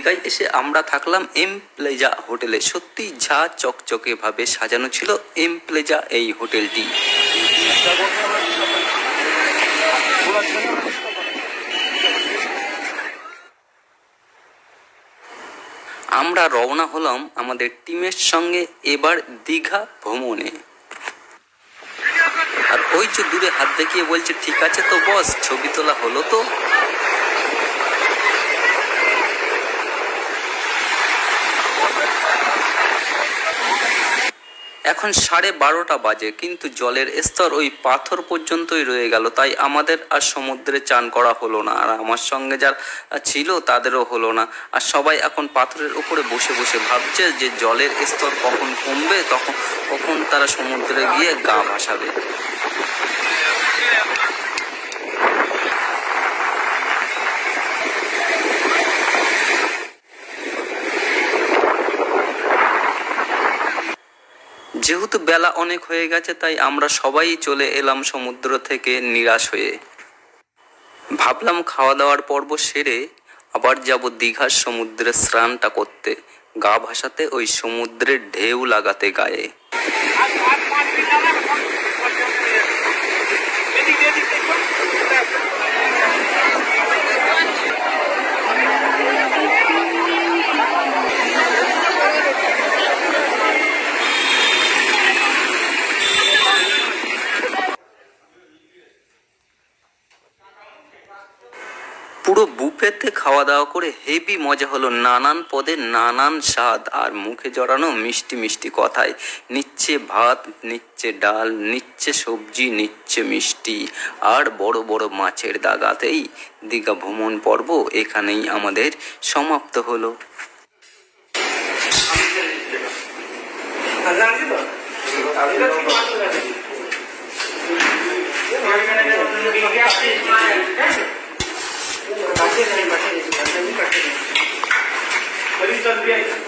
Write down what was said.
দীঘায় এসে আমরা থাকলাম এম প্লেজা হোটেলে। সত্যি ঝা চকচকে ভাবে সাজানো ছিল এম প্লেজা এই হোটেলটি। আমরা রওনা হলাম আমাদের টিমের সঙ্গে এবার দীঘা ভ্রমণে। আর ওই যে দূরে হাত দেখিয়ে বলছে ঠিক আছে তো বস, ছবি তোলা হলো তো। এখন 12:30 বাজে, কিন্তু জলের স্তর ওই পাথর পর্যন্তই রয়ে গেল, তাই আমাদের আর সমুদ্রে চান করা হলো না। আর আমার সঙ্গে যারা ছিল তাদেরও হলো না। আর সবাই এখন পাথরের উপরে বসে বসে ভাবছে যে জলের স্তর কখন কমবে, কখন তারা সমুদ্রে গিয়ে গা ভাসাবে। যেহেতু বেলা অনেক হয়ে গেছে, তাই আমরা সবাই চলে এলাম সমুদ্র থেকে নিরাশ হয়ে। ভাবলাম খাওয়া দাওয়ার পর্ব সেরে আবার যাব দীঘার সমুদ্রে স্নানটা করতে, গা ভাসাতে, ওই সমুদ্রের ঢেউ লাগাতে গায়ে। পুরো বুফেতে খাওয়া দাওয়া করে হেভি মজা হলো। নানান পদে নানান স্বাদ, আর মুখে জড়ানো মিষ্টি মিষ্টি কথায়। নিচ্ছে ভাত, নিচ্ছে ডাল, নিচ্ছে সবজি, নিচ্ছে মিষ্টি, আর বড় বড় মাছের দাগাতেই দীঘা ভ্রমণ পর্ব এখানেই আমাদের সমাপ্ত হলো। Pakai